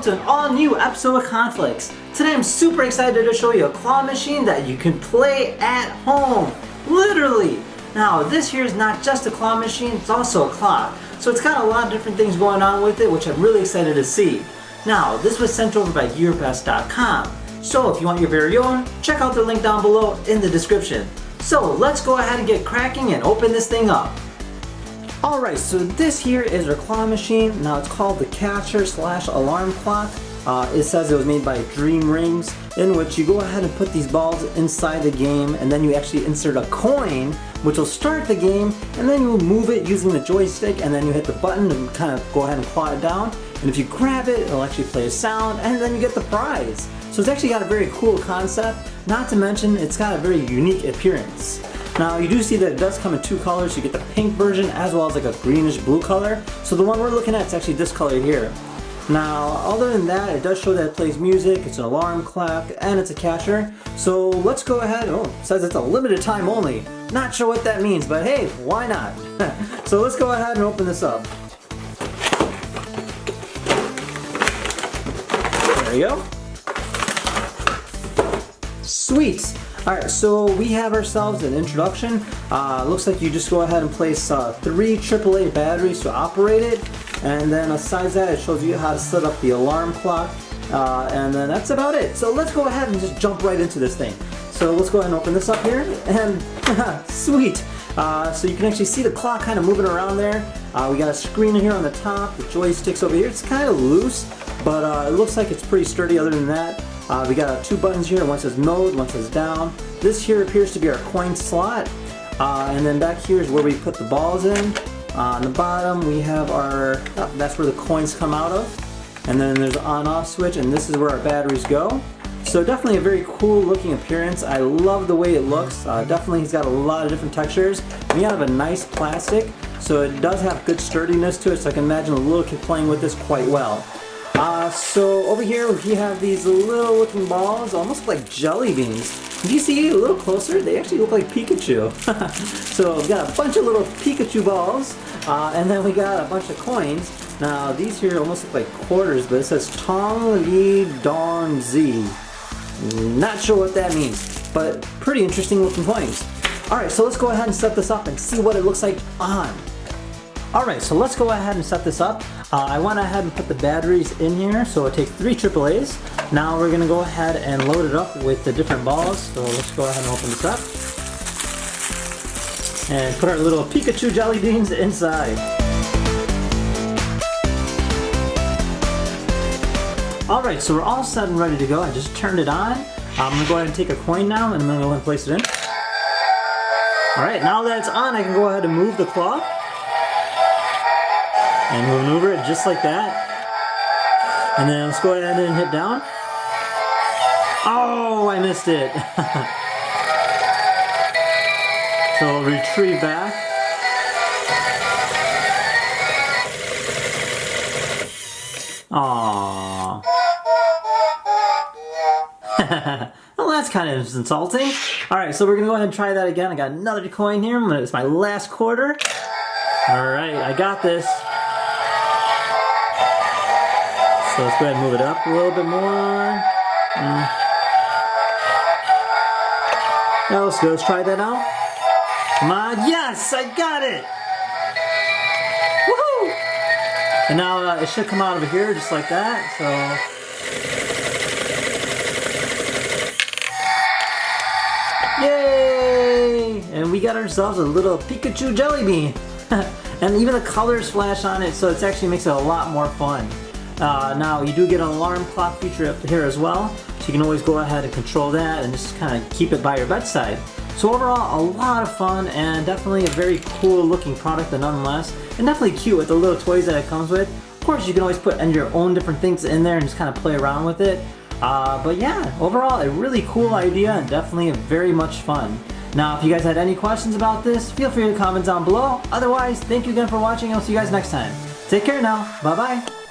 to an all-new episode of Conflicts. Today I'm super excited to show you a claw machine that you can play at home. Literally! Now this here is not just a claw machine, it's also a clock. So it's got a lot of different things going on with it, which I'm really excited to see. Now this was sent over by yearbest.com. So if you want your very own, check out the link down below in the description. So let's go ahead and get cracking and open this thing up. Alright, so this here is our claw machine. Now it's called the Catcher / Alarm Clock. It says it was made by Dream Rings, in which you go ahead and put these balls inside the game, and then you actually insert a coin, which will start the game, and then you move it using the joystick, and then you hit the button and kind of go ahead and claw it down. And if you grab it, it'll actually play a sound, and then you get the prize. So it's actually got a very cool concept, not to mention it's got a very unique appearance. Now you do see that it does come in two colors. You get the pink version as well as like a greenish blue color. So the one we're looking at is actually this color here. Now other than that, it does show that it plays music, it's an alarm clock, and it's a catcher. So let's go ahead, oh, it says it's a limited time only. Not sure what that means, but hey, why not? So let's go ahead and open this up. There you go. Sweet! Alright, so we have ourselves an introduction. Looks like you just go ahead and place 3 AAA batteries to operate it. And then besides that, it shows you how to set up the alarm clock. And then that's about it. So let's go ahead and just jump right into this thing. So let's go ahead and open this up here. And sweet! So you can actually see the clock kind of moving around there. We got a screen here on the top. The joystick's over here. It's kind of loose, but it looks like it's pretty sturdy other than that. We got 2 buttons here, one says mode, one says down. This here appears to be our coin slot. And then back here is where we put the balls in. On the bottom we have our, that's where the coins come out of. And then there's an on-off switch, and this is where our batteries go. So definitely a very cool looking appearance. I love the way it looks. Definitely it's got a lot of different textures. We have a nice plastic, so it does have good sturdiness to it, so I can imagine a little kid playing with this quite well. So over here we have these little looking balls, almost like jelly beans. If you see a little closer, they actually look like Pikachu. So we've got a bunch of little Pikachu balls, and then we got a bunch of coins. Now these here almost look like quarters, but it says Tong Li Don Z. Not sure what that means, but pretty interesting looking coins. Alright, so let's go ahead and set this up and see what it looks like on. Alright, so let's go ahead and set this up. I went ahead and put the batteries in here, so it takes 3 AAAs. Now we're going to go ahead and load it up with the different balls. So let's go ahead and open this up. And put our little Pikachu jelly beans inside. Alright, so we're all set and ready to go. I just turned it on. I'm going to go ahead and take a coin now, and I'm going to go ahead and place it in. Alright, now that it's on, I can go ahead and move the claw. And we'll maneuver it just like that. And then let's go ahead and hit down. Oh, I missed it. So we'll retrieve back. Aww. Well, that's kind of insulting. Alright, so we're going to go ahead and try that again. I got another coin here. It's my last quarter. Alright, I got this. So let's go ahead and move it up a little bit more. Now let's go. Let's try that out. Come on. Yes! I got it! Woohoo! And now it should come out over here just like that. So. Yay! And we got ourselves a little Pikachu jelly bean. And even the colors flash on it, so it actually makes it a lot more fun. Now you do get an alarm clock feature up here as well, so you can always go ahead and control that and just kind of keep it by your bedside. So overall, a lot of fun and definitely a very cool looking product nonetheless, and definitely cute with the little toys that it comes with. Of course, you can always put your own different things in there and just kind of play around with it. But yeah, overall a really cool idea and definitely very much fun. Now if you guys had any questions about this, feel free to comment down below. Otherwise, thank you again for watching and I'll see you guys next time. Take care now. Bye bye.